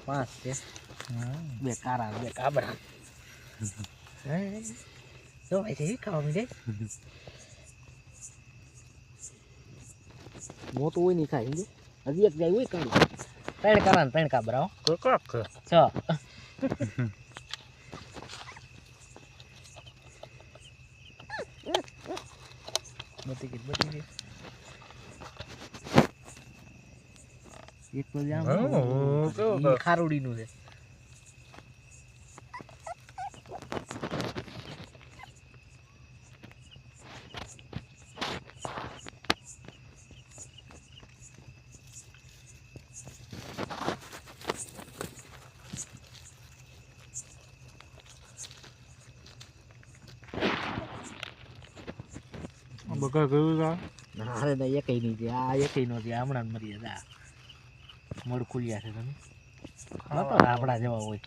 5 છે. બે કારા બે કાબરા. તો ભાઈ ખાવા મીડે મોટું હોય નહીં ખાય હજી એક જાય હોય કાઢું 3 કારા ને 3 કાબરા છ બતી ગઈ એક તો જામ ખારોડી નું છે બકા ગયું અરે ના એકઈ નહીં છે આ એકઈ નો છે હમણાં જ મરી જાય મળ ખુલ્યા છે તમે આપડા જેવા હોય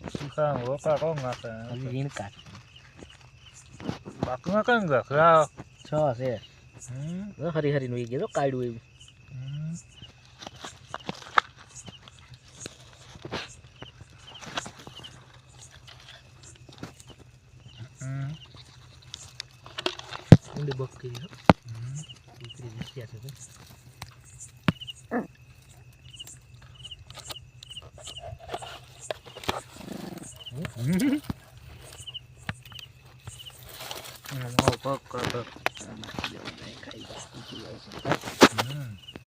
રોકા કોણ નાખે હજી ઝીણકા બાકીમાં કઈ ગયા 6 છે હરી હરી નું એ ગયો કાઢ્યું એવું ઊંડી બકરી દીકરી છે